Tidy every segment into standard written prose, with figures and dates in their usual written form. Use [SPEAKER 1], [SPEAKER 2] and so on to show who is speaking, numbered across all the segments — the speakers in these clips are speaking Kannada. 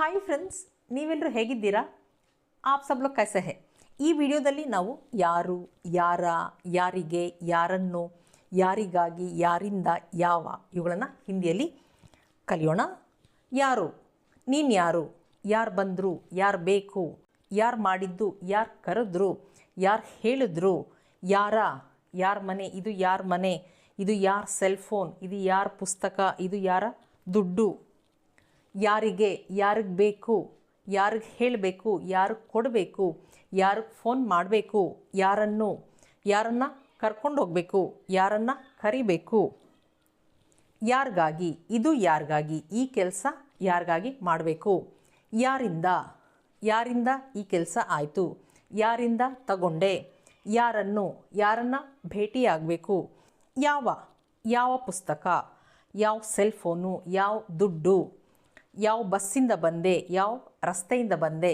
[SPEAKER 1] ಹಾಯ್ ಫ್ರೆಂಡ್ಸ್, ನೀವೆಲ್ಲರೂ ಹೇಗಿದ್ದೀರಾ? ಆಪ್ ಸಬ್ ಲೋಗ್ ಕೈಸೆ ಹೈ? ಈ ವಿಡಿಯೋದಲ್ಲಿ ನಾವು ಯಾರು, ಯಾರ, ಯಾರಿಗೆ, ಯಾರನ್ನು, ಯಾರಿಗಾಗಿ, ಯಾರಿಂದ, ಯಾವ ಇವುಗಳನ್ನು ಹಿಂದಿಯಲ್ಲಿ ಕಲಿಯೋಣ. ಯಾರು, ನೀನು ಯಾರು, ಯಾರು ಬಂದರು, ಯಾರು ಬೇಕು, ಯಾರು ಮಾಡಿದ್ದು, ಯಾರು ಕರೆದ್ರು, ಯಾರು ಹೇಳಿದ್ರು, ಯಾರ ಮನೆ, ಇದು ಯಾರ ಮನೆ, ಇದು ಯಾರ ಸೆಲ್ ಫೋನ್, ಇದು ಯಾರ ಪುಸ್ತಕ, ಇದು ಯಾರ ದುಡ್ಡು, ಯಾರಿಗೆ, ಯಾರಿಗೆ ಬೇಕು, ಯಾರಿಗೆ ಹೇಳಬೇಕು, ಯಾರಿಗೆ ಕೊಡಬೇಕು, ಯಾರಿಗೆ ಫೋನ್ ಮಾಡಬೇಕು, ಯಾರನ್ನು ಕರ್ಕೊಂಡು ಹೋಗಬೇಕು, ಯಾರನ್ನು ಕರಿಬೇಕು, ಯಾರಿಗಾಗಿ, ಇದು ಯಾರಿಗಾಗಿ, ಈ ಕೆಲಸ ಯಾರಿಗಾಗಿ ಮಾಡಬೇಕು, ಯಾರಿಂದ ಈ ಕೆಲಸ ಆಯಿತು, ಯಾರಿಂದ ತಗೊಂಡೆ, ಯಾರನ್ನು ಭೇಟಿಯಾಗಬೇಕು, ಯಾವ ಪುಸ್ತಕ, ಯಾವ ಸೆಲ್ ಫೋನು, ಯಾವ ದುಡ್ಡು, ಯಾವ ಬಸ್ಸಿಂದ ಬಂದೆ, ಯಾವ ರಸ್ತೆಯಿಂದ ಬಂದೆ,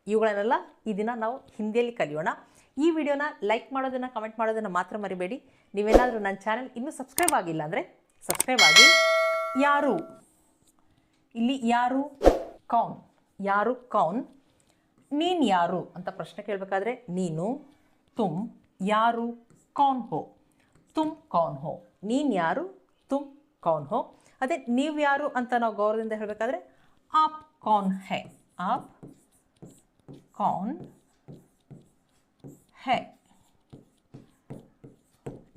[SPEAKER 1] ಇವುಗಳನ್ನೆಲ್ಲ ಈ ದಿನ ನಾವು ಹಿಂದಿಯಲ್ಲಿ ಕಲಿಯೋಣ. ಈ ವಿಡಿಯೋನ ಲೈಕ್ ಮಾಡೋದನ್ನು, ಕಮೆಂಟ್ ಮಾಡೋದನ್ನು ಮಾತ್ರ ಮರಿಬೇಡಿ. ನೀವೇನಾದರೂ ನನ್ನ ಚಾನಲ್ ಇನ್ನೂ ಸಬ್ಸ್ಕ್ರೈಬ್ ಆಗಿಲ್ಲ ಅಂದರೆ ಸಬ್ಸ್ಕ್ರೈಬ್ ಆಗಿ. ಯಾರು, ಇಲ್ಲಿ ಯಾರು ಕೌನ್, ಯಾರು ಕೌನ್, ನೀನು ಯಾರು ಅಂತ ಪ್ರಶ್ನೆ ಕೇಳಬೇಕಾದ್ರೆ ನೀನು, ತುಮ್ ಯಾರು, ಕೌನ್ ಹೋ, ತುಮ್ ಕೌನ್ ಹೋ, ನೀನು ಯಾರು, ತುಮ್ ಕೌನ್ ಹೋ. ಅದೇ ನೀವು ಯಾರು ಅಂತ ನಾವು ಗೌರವದಿಂದ ಹೇಳಬೇಕಾದ್ರೆ app Kaun high, app Kaun high,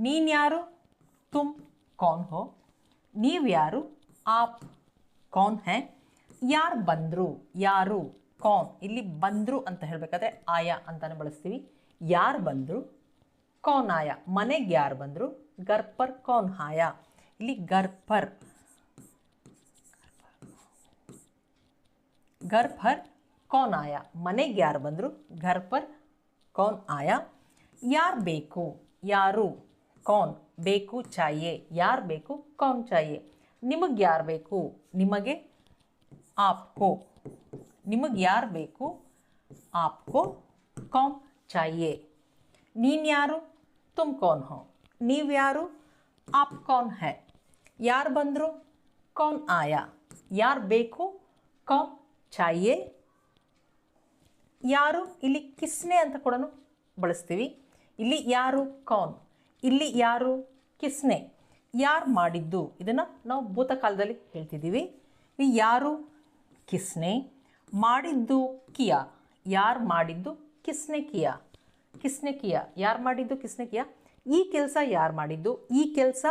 [SPEAKER 1] ನೀನು ಯಾರು, ತುಮ್ ಕೌನ್ ಹೋ, ನೀವು ಯಾರು, ಆಪ್ ಕೌನ್ ಹೈ. ಯಾರು ಬಂದರು, ಯಾರು ಕೌನ್, ಇಲ್ಲಿ ಬಂದರು ಅಂತ ಹೇಳಬೇಕಾದ್ರೆ ಆಯಾ ಅಂತಾನೆ ಬಳಸ್ತೀವಿ. ಯಾರು ಬಂದರು, ಕೌನ್ ಆಯಾ, ಮನೆಗೆ ಯಾರು ಬಂದರು, ಗರ್ ಪರ್ ಕೌನ್ ಆಯಾ, ಇಲ್ಲಿ ಗರ್ ಪರ್ ಕೌನ್ ಆಯಾ, ಮನೆಗೆ ಯಾರು ಬಂದರು, ಘರ್ ಪರ್ ಕೌನ್ ಆಯಾ. ಯಾರು ಬೇಕು, ಯಾರು ಕೌನ್, ಬೇಕು ಚಾಹಿಯೆ, ಯಾರು ಬೇಕು, ಕೌನ್ ಚಾಹಿಯೆ. ನಿಮಗೆ ಯಾರು ಬೇಕು, ನಿಮಗೆ ಆಪ್ಕೋ, ನಿಮಗೆ ಯಾರು ಬೇಕು, ಆಪ್ಕೋ ಕೌನ್ ಚಾಹಿಯೆ. ನೀನು ಯಾರು, ತುಮ್ ಕೌನ್ ಹೋ, ನೀವು ಯಾರು, ಆಪ್ ಕೌನ್ ಹೈ. ಯಾರು ಬಂದರು, ಕೌನ್ ಆಯಾ, ಯಾರು ಬೇಕು, ಕೌನ್ ಚಾಹಿಯೆ. ಯಾರು, ಇಲ್ಲಿ ಕಿಸ್ನೆ ಅಂತ ಕೂಡ ಬಳಸ್ತೀವಿ. ಇಲ್ಲಿ ಯಾರು ಕೌನ್, ಇಲ್ಲಿ ಯಾರು ಕಿಸ್ನೆ, ಯಾರು ಮಾಡಿದ್ದು, ಇದನ್ನು ನಾವು ಭೂತಕಾಲದಲ್ಲಿ ಹೇಳ್ತಿದ್ದೀವಿ. ಈ ಯಾರು ಕಿಸ್ನೆ, ಮಾಡಿದ್ದು ಕಿಯಾ, ಯಾರು ಮಾಡಿದ್ದು ಕಿಸ್ನೆ ಕಿಯಾ, ಕಿಸ್ನೆ ಕಿಯಾ, ಯಾರು ಮಾಡಿದ್ದು ಕಿಸ್ನೆ ಕಿಯಾ. ಈ ಕೆಲಸ ಯಾರು ಮಾಡಿದ್ದು, ಈ ಕೆಲಸ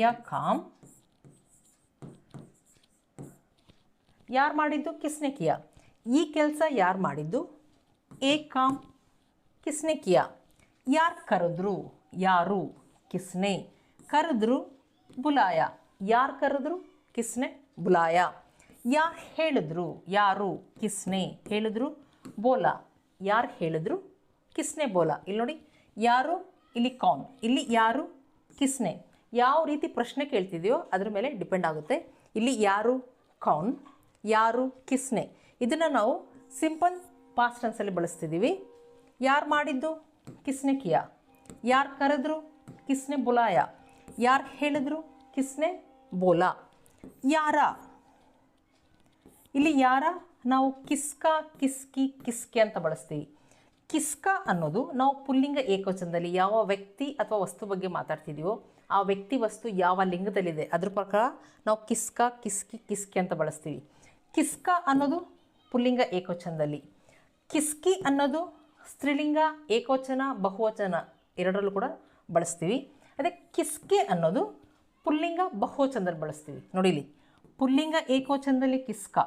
[SPEAKER 1] ಯಾ ಕಾಮ್, ಯಾರು ಮಾಡಿದ್ದು ಕಿಸ್ನೆ ಕಿಯಾ. ಈ ಕೆಲಸ ಯಾರು ಮಾಡಿದ್ದು, ಏ ಕಾಮ್ ಕಿಸ್ನೆ ಕಿಯಾ. ಯಾರು ಕರೆದ್ರು, ಯಾರು ಕಿಸ್ನೆ ಕರೆದ್ರು, ಬುಲಾಯ, ಯಾರು ಕರೆದ್ರು, ಕಿಸ್ನೆ ಬುಲಾಯ. ಯಾರು ಹೇಳಿದ್ರು, ಯಾರು ಕಿಸ್ನೆ ಹೇಳಿದ್ರು, ಬೋಲಾ, ಯಾರು ಹೇಳಿದ್ರು, ಕಿಸ್ನೆ ಬೋಲಾ. ಇಲ್ಲಿ ನೋಡಿ, ಯಾರು ಇಲ್ಲಿ ಕೌನ್, ಇಲ್ಲಿ ಯಾರು ಕಿಸ್ನೆ. ಯಾವ ರೀತಿ ಪ್ರಶ್ನೆ ಕೇಳ್ತಿದೆಯೋ ಅದ್ರ ಮೇಲೆ ಡಿಪೆಂಡ್ ಆಗುತ್ತೆ. ಇಲ್ಲಿ ಯಾರು ಕೌನ್, ಯಾರು ಕಿಸ್ನೆ, ಇದನ್ನು ನಾವು ಸಿಂಪಲ್ ಪಾಸ್ಟ್ ಟೆನ್ಸಲ್ಲಿ ಬಳಸ್ತಿದ್ದೀವಿ. ಯಾರು ಮಾಡಿದ್ದು, ಕಿಸ್ನೆ ಕಿಯಾ. ಯಾರು ಕರೆದ್ರು, ಕಿಸ್ನೆ ಬುಲಾಯ. ಯಾರು ಹೇಳಿದ್ರು, ಕಿಸ್ನೆ ಬೋಲಾ. ಯಾರ, ಇಲ್ಲಿ ಯಾರ ನಾವು ಕಿಸ್ಕಾ, ಕಿಸ್ಕಿ, ಕಿಸ್ಕೆ ಅಂತ ಬಳಸ್ತೀವಿ. ಕಿಸ್ಕಾ ಅನ್ನೋದು ನಾವು ಪುಲ್ಲಿಂಗ ಏಕವಚನದಲ್ಲಿ ಯಾವ ವ್ಯಕ್ತಿ ಅಥವಾ ವಸ್ತು ಬಗ್ಗೆ ಮಾತಾಡ್ತಿದ್ದೀವೋ ಆ ವ್ಯಕ್ತಿ ವಸ್ತು ಯಾವ ಲಿಂಗದಲ್ಲಿದೆ ಅದ್ರ ಪ್ರಕಾರ ನಾವು ಕಿಸ್ಕಾ, ಕಿಸ್ಕಿ, ಕಿಸ್ಕೆ ಅಂತ ಬಳಸ್ತೀವಿ. ಕಿಸ್ಕಾ ಅನ್ನೋದು ಪುಲ್ಲಿಂಗ ಏಕವಚನದಲ್ಲಿ, ಕಿಸ್ಕಿ ಅನ್ನೋದು ಸ್ತ್ರೀಲಿಂಗ ಏಕವಚನ ಬಹುವಚನ ಎರಡರಲ್ಲೂ ಕೂಡ ಬಳಸ್ತೀವಿ. ಅದೇ ಕಿಸ್ಕೆ ಅನ್ನೋದು ಪುಲ್ಲಿಂಗ ಬಹುವಚನದಲ್ಲಿ ಬಳಸ್ತೀವಿ. ನೋಡಿ ಇಲ್ಲಿ ಪುಲ್ಲಿಂಗ ಏಕವಚನದಲ್ಲಿ ಕಿಸ್ಕಾ,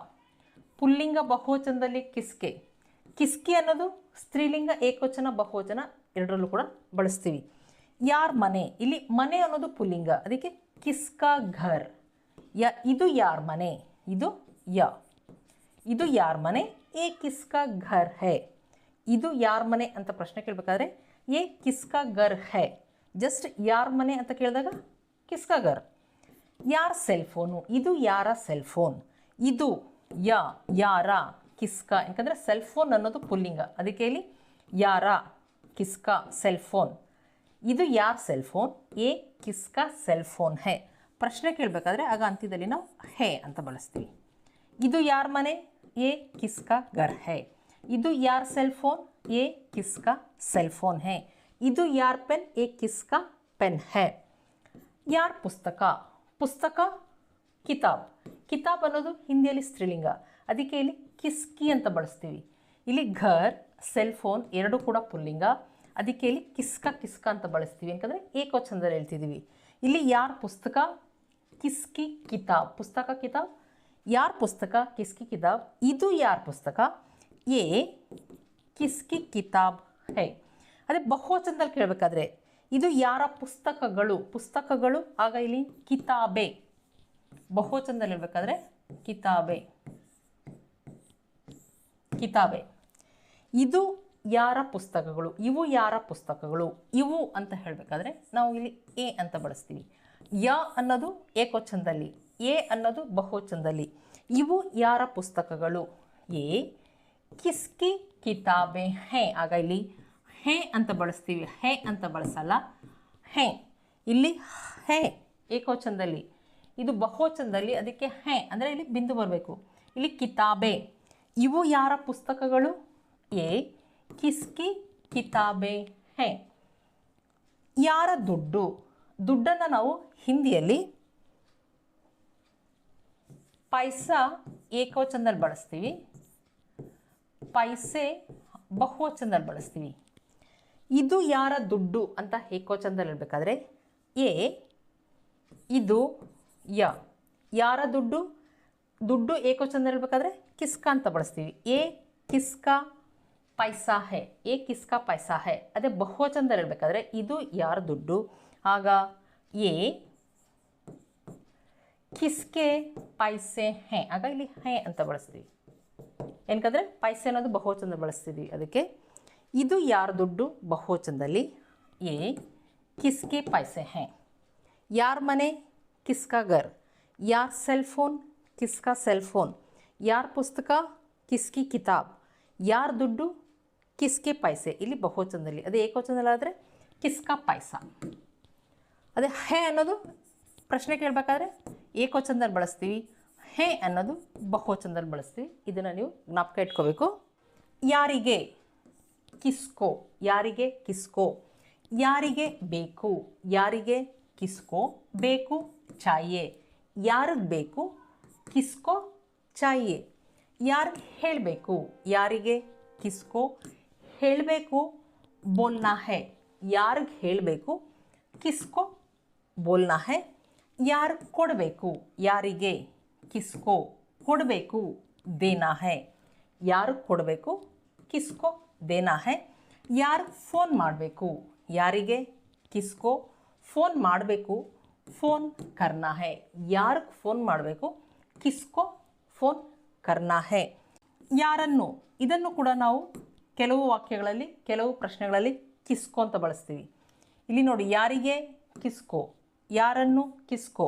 [SPEAKER 1] ಪುಲ್ಲಿಂಗ ಬಹುವಚನದಲ್ಲಿ ಕಿಸ್ಕೆ. ಕಿಸ್ಕಿ ಅನ್ನೋದು ಸ್ತ್ರೀಲಿಂಗ ಏಕವಚನ ಬಹುವಚನ ಎರಡರಲ್ಲೂ ಕೂಡ ಬಳಸ್ತೀವಿ. ಯಾರ ಮನೆ, ಇಲ್ಲಿ ಮನೆ ಅನ್ನೋದು ಪುಲ್ಲಿಂಗ, ಅದಕ್ಕೆ ಕಿಸ್ಕಾ ಘರ್. ಇದು ಯಾರ ಮನೆ, ಇದು ಇದು ಯಾರ ಮನೆ, ಏ ಕಿಸ್ಕಾ ಘರ್ ಹೈ. ಇದು ಯಾರ ಮನೆ ಅಂತ ಪ್ರಶ್ನೆ ಕೇಳಬೇಕಾದ್ರೆ ಏ ಕಿಸ್ಕಾ ಘರ್ ಹೈ. ಜಸ್ಟ್ ಯಾರ ಮನೆ ಅಂತ ಕೇಳಿದಾಗ ಕಿಸ್ಕಾ ಘರ್. ಯಾರ ಸೆಲ್ ಫೋನು, ಇದು ಯಾರ ಸೆಲ್ ಫೋನ್. ಇದು ಯಾರ ಕಿಸ್ಕಾ, ಯಾಕಂದರೆ ಸೆಲ್ ಫೋನ್ ಅನ್ನೋದು ಪುಲ್ಲಿಂಗ, ಅದಕ್ಕೆ ಇಲ್ಲಿ ಯಾರ ಕಿಸ್ಕಾ ಸೆಲ್ ಫೋನ್. ಇದು ಯಾರ ಸೆಲ್ ಫೋನ್, ಏ ಕಿಸ್ಕಾ ಸೆಲ್ ಫೋನ್ ಹೈ. ಪ್ರಶ್ನೆ ಕೇಳಬೇಕಾದ್ರೆ ಆಗ ಅಂತ್ಯದಲ್ಲಿ ನಾವು ಹೇ ಅಂತ ಬಳಸ್ತೀವಿ. ಇದು ಯಾರ ಮನೆ? ये किसका घर है. ಇದು ಯಾರ ಸೆಲ್ ಫೋನ್? ये किसका सेल फोन है. ಇದು ಯಾರ ಪೆನ್? ये किसका पेन है. ಯಾರ ಪುಸ್ತಕ? ಪುಸ್ತಕ ಕಿತಾಬ್. ಕಿತಾಬ್ ಅನ್ನೋದು ಹಿಂದಿಯಲ್ಲಿ ಸ್ತ್ರೀಲಿಂಗ, ಅದಕ್ಕೆ ಇಲ್ಲಿ ಕಿಸ್ಕಿ ಅಂತ ಬಳಸ್ತೀವಿ. ಇಲ್ಲಿ ಘರ್, ಸೆಲ್ ಫೋನ್ ಎರಡೂ ಕೂಡ ಪುಲ್ಲಿಂಗ, ಅದಕ್ಕೆ ಇಲ್ಲಿ ಕಿಸ್ಕಾ ಅಂತ ಬಳಸ್ತೀವಿ. ಯಾಕಂದರೆ ಏಕವಚನದಲ್ಲಿ ಹೇಳ್ತಿದ್ದೀವಿ. ಇಲ್ಲಿ ಯಾರ ಪುಸ್ತಕ? ಕಿಸ್ಕಿ ಕಿತಾಬ್. ಪುಸ್ತಕ ಕಿತಾಬ್. ಯಾರ ಪುಸ್ತಕ? ಕಿಸ್ಕಿ ಕಿತಾಬ್. ಇದು ಯಾರ ಪುಸ್ತಕ? ಏ ಕಿಸ್ಕಿ ಕಿತಾಬ್ ಹೈ. ಅದೇ ಬಹುವಚನದಲ್ಲಿ ಕೇಳಬೇಕಾದ್ರೆ ಇದು ಯಾರ ಪುಸ್ತಕಗಳು? ಪುಸ್ತಕಗಳು, ಆಗ ಇಲ್ಲಿ ಕಿತಾಬೆ. ಬಹುವಚನದಲ್ಲಿ ಹೇಳ್ಬೇಕಾದ್ರೆ ಕಿತಾಬೆ. ಕಿತಾಬೆ. ಇದು ಯಾರ ಪುಸ್ತಕಗಳು? ಇವು ಯಾರ ಪುಸ್ತಕಗಳು? ಇವು ಅಂತ ಹೇಳಬೇಕಾದ್ರೆ ನಾವು ಇಲ್ಲಿ ಎ ಅಂತ ಬಳಸ್ತೀವಿ. ಯ ಅನ್ನೋದು ಏಕವಚನದಲ್ಲಿ, ಎ ಅನ್ನೋದು ಬಹುವಚನದಲ್ಲಿ. ಇವು ಯಾರ ಪುಸ್ತಕಗಳು? ಎ ಕಿಸ್ಕಿ ಕಿತಾಬೆ ಹೇ. ಆಗ ಇಲ್ಲಿ ಹೇ ಅಂತ ಬಳಸ್ತೀವಿ, ಹೇ ಅಂತ ಬಳಸಲ್ಲ. ಹೇ ಇಲ್ಲಿ ಹೇ ಏಕವಚನದಲ್ಲಿ, ಇದು ಬಹುವಚನದಲ್ಲಿ, ಅದಕ್ಕೆ ಹೇ ಅಂದರೆ ಇಲ್ಲಿ ಬಿಂದು ಬರಬೇಕು. ಇಲ್ಲಿ ಕಿತಾಬೆ. ಇವು ಯಾರ ಪುಸ್ತಕಗಳು? ಎ ಕಿಸ್ಕಿ ಕಿತಾಬೆ ಹೇ. ಯಾರ ದುಡ್ಡು? ದುಡ್ಡನ್ನು ನಾವು ಹಿಂದಿಯಲ್ಲಿ ಪೈಸಾ ಏಕವಚನದಲ್ಲಿ ಬಳಸ್ತೀವಿ, ಪೈಸೆ ಬಹುವಚನದಲ್ಲಿ ಬಳಸ್ತೀವಿ. ಇದು ಯಾರ ದುಡ್ಡು ಅಂತ ಏಕವಚನದಲ್ಲಿ ಹೇಳಬೇಕಾದ್ರೆ ಎ, ಇದು ಯ. ಯಾರ ದುಡ್ಡು? ದುಡ್ಡು ಏಕವಚನದಲ್ಲಿ ಹೇಳಬೇಕಾದ್ರೆ ಕಿಸ್ಕಾ ಅಂತ ಬಳಸ್ತೀವಿ. ಎ ಕಿಸ್ಕಾ ಪೈಸಾ ಹೇ. ಎ ಕಿಸ್ಕಾ ಪೈಸಾ ಹೇ. ಅದೇ ಬಹುವಚನದಲ್ಲಿ ಹೇಳಬೇಕಾದ್ರೆ ಇದು ಯಾರ ದುಡ್ಡು? ಆಗ ಎ ಕಿಸ್ಕೆ ಪೈಸೆ ಹೇ. ಆಗ ಇಲ್ಲಿ ಹೇ ಅಂತ ಬಳಸ್ತೀವಿ. ಏನಕ್ಕಂದರೆ ಪೈಸೆ ಅನ್ನೋದು ಬಹುವಚನದಲ್ಲಿ ಬಳಸ್ತಿದ್ವಿ, ಅದಕ್ಕೆ. ಇದು ಯಾರ ದುಡ್ಡು? ಬಹುವಚನದಲ್ಲಿ ಎ ಕಿಸ್ಕೆ ಪೈಸೆ ಹೇ. ಯಾರ ಮನೆ? ಕಿಸ್ಕಾ ಘರ್. ಯಾರ ಸೆಲ್ ಫೋನ್? ಕಿಸ್ಕಾ ಸೆಲ್ ಫೋನ್. ಯಾರ ಪುಸ್ತಕ? ಕಿಸ್ಕಿ ಕಿತಾಬ್. ಯಾರ ದುಡ್ಡು? ಕಿಸ್ಕೆ ಪೈಸೆ. ಇಲ್ಲಿ ಬಹುವಚನದಲ್ಲಿ, ಅದೇ ಏಕವಚನದಲ್ಲಿ ಆದರೆ ಕಿಸ್ಕಾ ಪೈಸಾ. ಅದೇ ಹೇ ಅನ್ನೋದು ಪ್ರಶ್ನೆ ಕೇಳಬೇಕಾದ್ರೆ ಏಕವಚನದಲ್ಲಿ ಬಳಸ್ತೀವಿ, ಹೇ ಅನ್ನೋದು ಬಹುವಚನದಲ್ಲಿ ಬಳಸ್ತೀವಿ. ಇದನ್ನು ನೀವು ಜ್ಞಾಪಕ ಇಟ್ಕೋಬೇಕು. ಯಾರಿಗೆ? ಕಿಸ್ಕೋ. ಯಾರಿಗೆ? ಕಿಸ್ಕೋ. ಯಾರಿಗೆ ಬೇಕು? ಯಾರಿಗೆ? ಕಿಸ್ಕೋ ಬೇಕು. ಚಾಯೆ. ಯಾರಿಗೆ ಬೇಕು? ಕಿಸ್ಕೋ ಚಾಯೆ. ಯಾರಿಗೆ ಹೇಳಬೇಕು? ಯಾರಿಗೆ? ಕಿಸ್ಕೋ ಹೇಳಬೇಕು. ಬೋಲ್ನಾ ಹೇ. ಯಾರಿಗೆ ಹೇಳಬೇಕು? ಕಿಸ್ಕೋ ಬೋಲ್ನಾ ಹೇ. ಯಾರಿಗೆ ಕೊಡಬೇಕು? ಯಾರಿಗೆ? ಕಿಸ್ಕೋ ಕೊಡಬೇಕು. ದೇನಾ ಹೇ. ಯಾರಿಗೆ ಕೊಡಬೇಕು? ಕಿಸ್ಕೋ ದೇನಾ ಹೇ. ಯಾರಿಗೆ ಫೋನ್ ಮಾಡಬೇಕು? ಯಾರಿಗೆ? ಕಿಸ್ಕೋ ಫೋನ್ ಮಾಡಬೇಕು. ಫೋನ್ ಕರ್ನಾ ಹೇ. ಯಾರಿಗೆ ಫೋನ್ ಮಾಡಬೇಕು? ಕಿಸ್ಕೋ ಫೋನ್ ಕರ್ನಾ ಹೇ. ಯಾರನ್ನು? ಇದನ್ನು ಕೂಡ ನಾವು ಕೆಲವು ವಾಕ್ಯಗಳಲ್ಲಿ, ಕೆಲವು ಪ್ರಶ್ನೆಗಳಲ್ಲಿ ಕಿಸ್ಕೋ ಅಂತ ಬಳಸ್ತೀವಿ. ಇಲ್ಲಿ ನೋಡಿ, ಯಾರಿಗೆ? ಕಿಸ್ಕೋ. ಯಾರನ್ನು? ಕಿಸ್ಕೋ.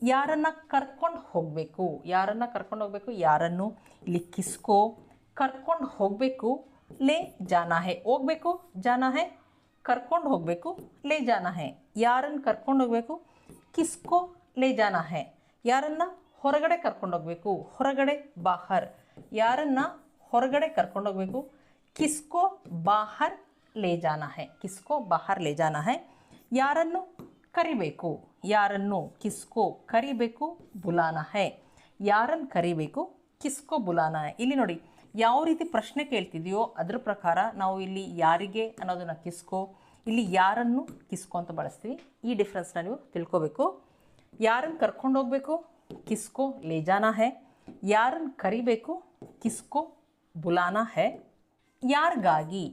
[SPEAKER 1] ಯಾರನ್ನು ಕರ್ಕೊಂಡು ಹೋಗಬೇಕು? ಯಾರನ್ನು ಕರ್ಕೊಂಡು ಹೋಗಬೇಕು? ಯಾರನ್ನು? ಇಲ್ಲಿ ಕಿಸ್ಕೋ. ಕರ್ಕೊಂಡು ಹೋಗಬೇಕು. ಲೇ ಜಾನಾ ಹೇ. ಹೋಗಬೇಕು. ಜಾನಾ ಹೇ. ಕರ್ಕೊಂಡು ಹೋಗಬೇಕು. ಲೇ ಜಾನಾ ಹೇ. ಯಾರನ್ನು ಕರ್ಕೊಂಡು ಹೋಗಬೇಕು? ಕಿಸ್ಕೋ ಲೇ ಜಾನಾ ಹೇ. ಯಾರನ್ನು ಹೊರಗಡೆ ಕರ್ಕೊಂಡು ಹೋಗಬೇಕು? ಹೊರಗಡೆ ಬಾಹರ್. ಯಾರನ್ನು ಹೊರಗಡೆ ಕರ್ಕೊಂಡು ಹೋಗಬೇಕು? ಕಿಸ್ಕೋ ಬಾಹರ್ ಲೇ ಜಾನಾ ಹೇ. ಕಿಸ್ಕೋ ಬಾಹರ್ ಲೇ ಜಾನಾ ಹೇ. ಯಾರನ್ನು ಕರಿಬೇಕು? ಯಾರನ್ನು? ಕಿಸ್ಕೋ ಕರಿಬೇಕು. ಬುಲಾನಾ ಹೇ. ಯಾರನ್ನು ಕರಿಬೇಕು? ಕಿಸ್ಕೋ ಬುಲಾನಾ ಹೇ. ಇಲ್ಲಿ ನೋಡಿ, ಯಾವ ರೀತಿ ಪ್ರಶ್ನೆ ಕೇಳ್ತಿದೆಯೋ ಅದ್ರ ಪ್ರಕಾರ ನಾವು ಇಲ್ಲಿ ಯಾರಿಗೆ ಅನ್ನೋದನ್ನು ಕಿಸ್ಕೋ, ಇಲ್ಲಿ ಯಾರನ್ನು ಕಿಸ್ಕೋ ಅಂತ ಬಳಸ್ತೀವಿ. ಈ ಡಿಫ್ರೆನ್ಸ್ನ ನೀವು ತಿಳ್ಕೊಬೇಕು. ಯಾರನ್ನು ಕರ್ಕೊಂಡು ಹೋಗಬೇಕು? ಕಿಸ್ಕೋ ಲೇ ಜಾನಾ ಹೇ. ಯಾರನ್ನು ಕರಿಬೇಕು? ಕಿಸ್ಕೋ ಬುಲಾನಾ ಹೇ. ಯಾರಿಗಾಗಿ?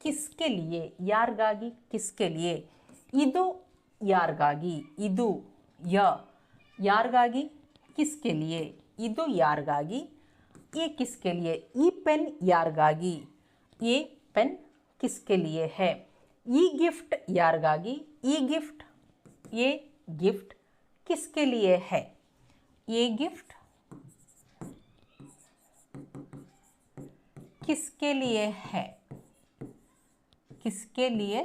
[SPEAKER 1] ಕಿಸ್ಕೆ ಲಿಯೆ. ಯಾರಿಗಾಗಿ? ಕಿಸ್ಕೆ ಲಿಯೆ. ಇದು ಯಾರಿಗಾಗಿ? ಇದು ಯ. ಯಾರಿಗಾಗಿ? ಕಿಸ್ಕೆ ಲಿಯೆ. ಇದು ಯಾರಿಗಾಗಿ? ये किसके लिए? ಈ ಪೆನ್ ಯಾರಿಗಾಗಿ? ये पेन किसके लिए है? ಈ ಗಿಫ್ಟ್ ಯಾರಿಗಾಗಿ? ಈ ಗಿಫ್ಟ್, ये गिफ्ट किसके लिए है? ये गिफ्ट किसके लिए है? किसके लिए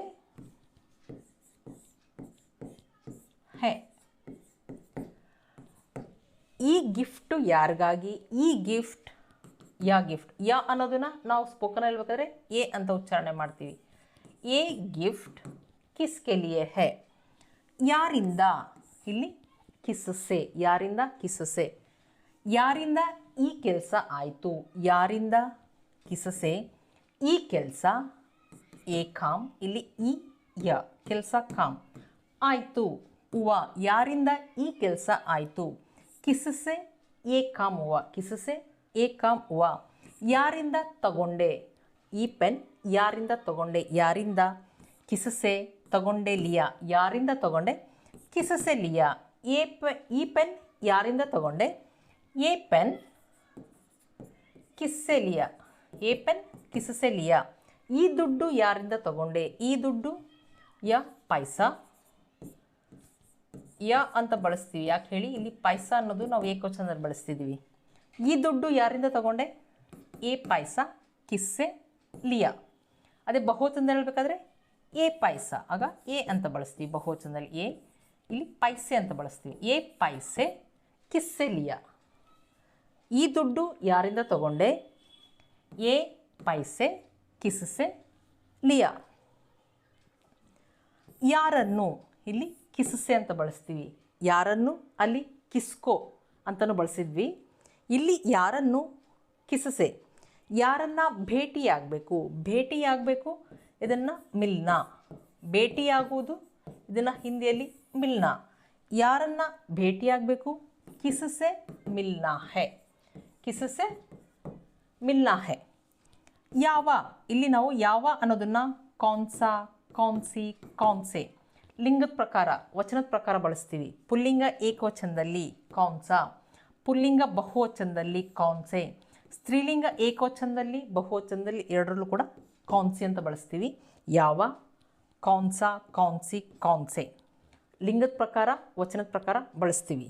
[SPEAKER 1] है? ಈ ಗಿಫ್ಟು ಯಾರಿಗಾಗಿ, ಈ ಗಿಫ್ಟ್ ಯಾ ಗಿಫ್ಟ್, ಯಾ ಅನ್ನೋದನ್ನ ನಾವು ಸ್ಪೋಕನ್ ಹೇಳ್ಬೇಕಾದ್ರೆ ಎ ಅಂತ ಉಚ್ಚಾರಣೆ ಮಾಡ್ತೀವಿ. ಎ ಗಿಫ್ಟ್ ಕಿಸ್ಕೆ ಲಿಯೆ ಹೈ. ಯಾರಿಂದ, ಇಲ್ಲಿ ಕಿಸ್ಸೆ, ಯಾರಿಂದ ಕಿಸ್ಸೆ, ಯಾರಿಂದ ಈ ಕೆಲಸ ಆಯಿತು, ಯಾರಿಂದ ಕಿಸ್ಸೆ ಈ ಕೆಲಸ, ಎ ಕಾಮ್, ಇಲ್ಲಿ ಈ ಯ ಕೆಲಸ ಕಾಮ್, ಆಯಿತು ಹೂವ, ಯಾರಿಂದ ಈ ಕೆಲಸ ಆಯಿತು, ಕಿಸ್ಸೆ ಎ ಕಾಮ್ ಹೂವ, ಕಿಸ್ಸೆ ಎ ಕಾಮ್ ಹೂವ, ಯಾರಿಂದ ತಗೊಂಡೆ, ಈ ಪೆನ್ ಯಾರಿಂದ ತಗೊಂಡೆ, ಯಾರಿಂದ, ಕಿಸ್ಸೆ ತಗೊಂಡೆ ಲಿಯಾ, ಯಾರಿಂದ ತಗೊಂಡೆ, ಕಿಸ್ಸೆ ಲಿಯಾ, ಈ ಪೆನ್ ಯಾರಿಂದ ತಗೊಂಡೆ, A pen ಕಿಸ್ಸೆ Liya, A pen ಕಿಸ್ಸೆ ಲಿಯಾ, ಈ ದುಡ್ಡು ಯಾರಿಂದ ತಗೊಂಡೆ, ಈ ದುಡ್ಡು ಯ ಪೈಸಾ, ಯ ಅಂತ ಬಳಸ್ತೀವಿ. ಯಾಕೆ ಹೇಳಿ, ಇಲ್ಲಿ ಪೈಸಾ ಅನ್ನೋದು ನಾವು ಏಕವಚನದಲ್ಲಿ ಬಳಸ್ತಿದ್ದೀವಿ. ಈ ದುಡ್ಡು ಯಾರಿಂದ ತಗೊಂಡೆ, ಎ ಪೈಸಾ ಕಿಸ್ಸೆ ಲಿಯಾ. ಅದೇ ಬಹುವಚನದಲ್ಲಿ ಹೇಳಬೇಕಾದ್ರೆ ಎ ಪೈಸಾ, ಆಗ ಎ ಅಂತ ಬಳಸ್ತೀವಿ ಬಹುವಚನದಲ್ಲಿ ಎ, ಇಲ್ಲಿ ಪೈಸೆ ಅಂತ ಬಳಸ್ತೀವಿ. ಎ ಪೈಸೆ ಕಿಸ್ಸೆ ಲಿಯಾ, ಈ ದುಡ್ಡು ಯಾರಿಂದ ತಗೊಂಡೆ, ಎ ಪೈಸೆ ಕಿಸ್ಸೆ ಲಿಯಾ. ಯಾರನ್ನು, ಇಲ್ಲಿ ಕಿಸ್ಸೆ ಅಂತ ಬಳಸ್ತೀವಿ, ಯಾರನ್ನು ಅಲ್ಲಿ ಕಿಸ್ಕೋ ಅಂತಲೂ ಬಳಸಿದ್ವಿ. ಇಲ್ಲಿ ಯಾರನ್ನು ಕಿಸ್ಸೆ, ಯಾರನ್ನು ಭೇಟಿಯಾಗಬೇಕು, ಭೇಟಿಯಾಗಬೇಕು ಇದನ್ನು ಮಿಲ್ನಾ, ಭೇಟಿಯಾಗುವುದು ಇದನ್ನು ಹಿಂದಿಯಲ್ಲಿ ಮಿಲ್ನಾ, ಯಾರನ್ನು ಭೇಟಿಯಾಗಬೇಕು, ಕಿಸ್ಸೆ ಮಿಲ್ನಾ ಹೈ, ಕಿಸ್ಸೆ ಮಿಲ್ನಾ ಹೈ. ಯಾವ, ಇಲ್ಲಿ ನಾವು ಯಾವ ಅನ್ನೋದನ್ನು ಕೌನ್ಸಾ, ಕೌನ್ಸಿ, ಕೌನ್ಸೆ ಲಿಂಗದ ಪ್ರಕಾರ, ವಚನದ ಪ್ರಕಾರ ಬಳಸ್ತೀವಿ. ಪುಲ್ಲಿಂಗ ಏಕವಚನದಲ್ಲಿ ಕೌನ್ಸಾ, ಪುಲ್ಲಿಂಗ ಬಹುವಚನದಲ್ಲಿ ಕೌನ್ಸೆ, ಸ್ತ್ರೀಲಿಂಗ ಏಕವಚನದಲ್ಲಿ ಬಹುವಚನದಲ್ಲಿ ಎರಡರಲ್ಲೂ ಕೂಡ ಕೌನ್ಸಿ ಅಂತ ಬಳಸ್ತೀವಿ. ಯಾವ, ಕೌನ್ಸಾ, ಕೌನ್ಸಿ, ಕೌನ್ಸೆ ಲಿಂಗದ ಪ್ರಕಾರ ವಚನದ ಪ್ರಕಾರ ಬಳಸ್ತೀವಿ.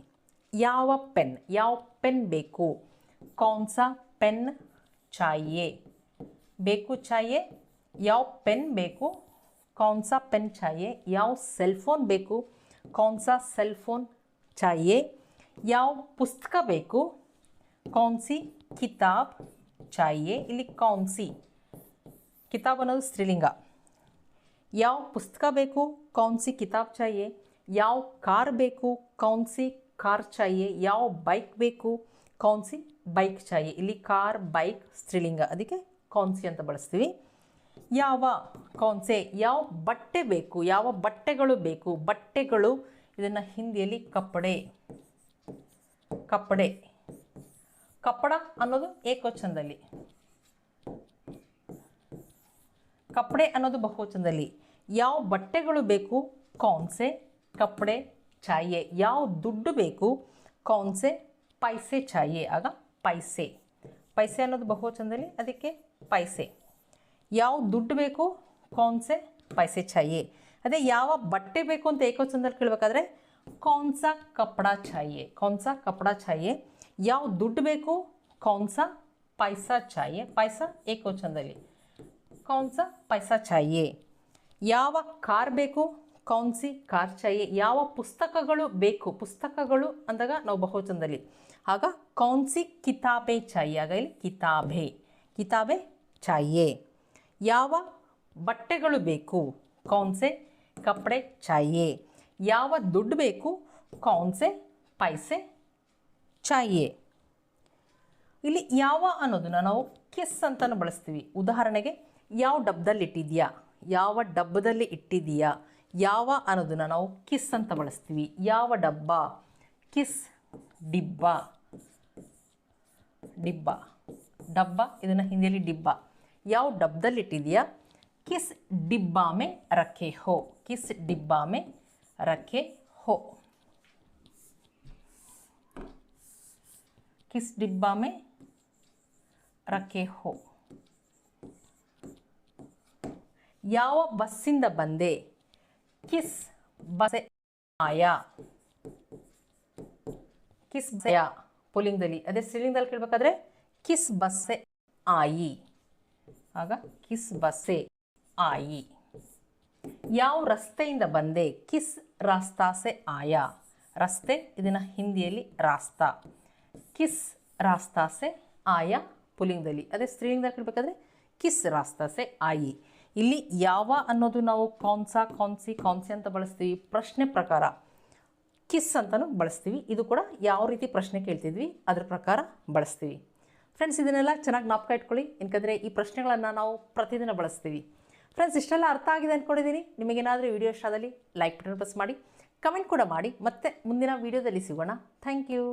[SPEAKER 1] ಯಾವ ಪೆನ್, ಯಾವ ಪೆನ್ ಬೇಕು, ಕೌನ್ಸಾ ಪೆನ್ ಚಾಹಿಯೆ, ಬೇಕು ಚಾಹಿಯೆ, ಯಾವ ಪೆನ್ ಬೇಕು, ಕೌನ್ಸಾ ಪೆನ್ ಚಾಹಿಯೆ, ಯಾವ ಸೆಲ್ ಫೋನ್ ಬೇಕು, ಕೌನ್ಸಾ ಸೆಲ್ ಫೋನ್ ಚಾಹಿಯೆ, ಯಾವ ಪುಸ್ತಕ ಬೇಕು, ಕೌನ್ಸಿ ಕಿತಾಬ್ ಚಾಹಿಯೆ, ಇಲ್ಲಿ ಕೌನ್ಸಿ ಕಿತಾಬ್ ಅನ್ನೋದು ಸ್ತ್ರೀಲಿಂಗ, ಯಾವ ಪುಸ್ತಕ ಬೇಕು, ಕೌನ್ಸಿ ಕಿತಾಬ್ ಚಾಹಿಯೆ, ಯಾವ ಕಾರ್ ಬೇಕು, ಕೌನ್ಸಿ ಕಾರ್ ಚಾಹಿಯೆ, ಯಾವ ಬೈಕ್ ಬೇಕು, ಕೌನ್ಸಿ ಬೈಕ್ ಚಾಹಿಯೆ, ಇಲ್ಲಿ ಕಾರ್ ಬೈಕ್ ಸ್ತ್ರೀಲಿಂಗ, ಅದಕ್ಕೆ ಕೌನ್ಸಿ ಅಂತ ಬಳಸ್ತೀವಿ. ಯಾವ, ಕೌನ್ಸೆ, ಯಾವ ಬಟ್ಟೆ ಬೇಕು, ಯಾವ ಬಟ್ಟೆಗಳು ಬೇಕು, ಬಟ್ಟೆಗಳು ಇದನ್ನು ಹಿಂದಿಯಲ್ಲಿ ಕಪ್ಪಡೆ, ಕಪ್ಪಡೆ, ಕಪ್ಪಡ ಅನ್ನೋದು ಏಕವಚನದಲ್ಲಿ, ಕಪ್ಪಡೆ ಅನ್ನೋದು ಬಹುವಚನದಲ್ಲಿ. ಯಾವ ಬಟ್ಟೆಗಳು ಬೇಕು, ಕೌನ್ಸೆ ಕಪ್ಪಡೆ ಚಾಹಿಯೆ, ಯಾವ ದುಡ್ಡು ಬೇಕು, ಕೌನ್ಸೆ ಪೈಸೆ ಚಾಹಿಯೆ, ಆಗ ಪೈಸೆ, ಪೈಸೆ ಅನ್ನೋದು ಬಹುವಚನದಲ್ಲಿ ಅದಕ್ಕೆ ಪೈಸೆ. ಯಾವ ದುಡ್ಡು ಬೇಕು, ಕೌನ್ಸೆ ಪೈಸೆ ಚಾಹಿಯೆ. ಅದೇ ಯಾವ ಬಟ್ಟೆ ಬೇಕು ಅಂತ ಏಕವಚನದಲ್ಲಿ ಕೇಳಬೇಕಾದ್ರೆ ಕೌನ್ಸಾ ಕಪಡಾ ಚಾಹಿಯೆ, ಕೌನ್ಸಾ ಕಪಡಾ ಚಾಹಿಯೆ. ಯಾವ ದುಡ್ಡು ಬೇಕು, ಕೌನ್ಸಾ ಪೈಸಾ ಚಾಹಿಯೆ, ಪೈಸಾ ಏಕವಚನದಲ್ಲಿ, ಕೌನ್ಸಾ ಪೈಸಾ ಚಾಹಿಯೆ. ಯಾವ ಕಾರ್ ಬೇಕು, ಕೌನ್ಸಿ ಕಾರ್ ಚಾಹಿಯೆ. ಯಾವ ಪುಸ್ತಕಗಳು ಬೇಕು, ಪುಸ್ತಕಗಳು ಅಂದಾಗ ನಾವು ಬಹುವಚನದಲ್ಲಿ, ಆಗ ಕೌನ್ಸಿ ಕಿತಾಬೆ ಚಾಹಿಯೆ, ಆಗ ಇಲ್ಲಿ ಕಿತಾಬೆ, ಕಿತಾಬೆ ಚಾಹಿಯೆ. ಯಾವ ಬಟ್ಟೆಗಳು ಬೇಕು, ಕೌನ್ಸೆ ಕಪಡೆ ಚಾಹಿಯೆ. ಯಾವ ದುಡ್ಡು ಬೇಕು, ಕೌನ್ಸೆ ಪೈಸೆ ಚಾಹಿಯೆ. ಇಲ್ಲಿ ಯಾವ ಅನ್ನೋದನ್ನು ನಾವು ಕಿಸ್ ಅಂತಲೂ ಬಳಸ್ತೀವಿ. ಉದಾಹರಣೆಗೆ ಯಾವ ಡಬ್ಬದಲ್ಲಿ ಇಟ್ಟಿದೆಯಾ, ಯಾವ ಡಬ್ಬದಲ್ಲಿ ಇಟ್ಟಿದೆಯಾ, ಯಾವ ಅನ್ನೋದನ್ನು ನಾವು ಕಿಸ್ ಅಂತ ಬಳಸ್ತೀವಿ. ಯಾವ ಡಬ್ಬ, ಕಿಸ್ ಡಿಬ್ಬ, ಡಿಬ್ಬ ಡಬ್ಬ ಇದನ್ನು ಹಿಂದಿಯಲ್ಲಿ ಡಿಬ್ಬ. ಯಾವ ಡಬ್ಬದಲ್ಲಿ ಇಟ್ಟಿದೆಯಾ, ಕಿಸ್ ಡಿಬ್ಬಾ ಮೇ ರಖೆ ಹೋ, ಕಿಸ್ ಡಿಬ್ಬಾ ಮೇ ರಖೆ ಹೋ, ಕಿಸ್ ಡಿಬ್ಬಾ ಮೇ ರಖೆ ಹೋ. ಯಾವ ಬಸ್ಸಿಂದ ಬಂದೆ, ಕಿಸ್ ಬಸ್ ಆಯಾ, ಕಿಸ್ ಬಸ್ಸೆಯ ಪುಲ್ಲಿಂಗದಲ್ಲಿ. ಅದೇ ಸ್ತ್ರೀಲಿಂಗದಲ್ಲಿ ಕೇಳಬೇಕಾದ್ರೆ ಕಿಸ್ ಬಸ್ಸೆ ಆಯಿ, ಆಗ ಕಿಸ್ ಬಸ್ಸೆ ಆಯಿ. ಯಾವ ರಸ್ತೆಯಿಂದ ಬಂದೆ, ಕಿಸ್ ರಾಸ್ತಾ ಸೆ ಆಯಾ, ರಸ್ತೆ ಇದನ್ನು ಹಿಂದಿಯಲ್ಲಿ ರಾಸ್ತಾ, ಕಿಸ್ ರಾಸ್ತಾಸೆ ಆಯಾ ಪುಲ್ಲಿಂಗದಲ್ಲಿ. ಅದೇ ಸ್ತ್ರೀಲಿಂಗದಲ್ಲಿ ಕೇಳಬೇಕಾದ್ರೆ ಕಿಸ್ ರಾಸ್ತಾಸೆ ಆಯಿ. ಇಲ್ಲಿ ಯಾವ ಅನ್ನೋದು ನಾವು ಕೌನ್ಸಾ ಕೌನ್ಸಿ ಕೌನ್ಸಿ ಅಂತ ಬಳಸ್ತೀವಿ. ಪ್ರಶ್ನೆ ಪ್ರಕಾರ ಕಿಸ್ ಅಂತಲೂ ಬಳಸ್ತೀವಿ. ಇದು ಕೂಡ ಯಾವ ರೀತಿ ಪ್ರಶ್ನೆ ಕೇಳ್ತಿದ್ವಿ ಅದ್ರ ಪ್ರಕಾರ ಬಳಸ್ತೀವಿ. ಫ್ರೆಂಡ್ಸ್, ಇದನ್ನೆಲ್ಲ ಚೆನ್ನಾಗಿ ಜ್ಞಾಪಕ ಇಟ್ಕೊಳ್ಳಿ, ಯಾಕಂದರೆ ಈ ಪ್ರಶ್ನೆಗಳನ್ನು ನಾವು ಪ್ರತಿದಿನ ಬಳಸ್ತೀವಿ. ಫ್ರೆಂಡ್ಸ್, ಇಷ್ಟೆಲ್ಲ ಅರ್ಥ ಆಗಿದೆ ಅಂದ್ಕೊಂಡಿದ್ದೀನಿ. ನಿಮಗೇನಾದರೂ ವಿಡಿಯೋ ಇಷ್ಟ ಆದಲ್ಲಿ ಲೈಕ್ ಬಟನ್ ಪ್ರೆಸ್ ಮಾಡಿ, ಕಮೆಂಟ್ ಕೂಡ ಮಾಡಿ. ಮತ್ತೆ ಮುಂದಿನ ವಿಡಿಯೋದಲ್ಲಿ ಸಿಗೋಣ. Thank you.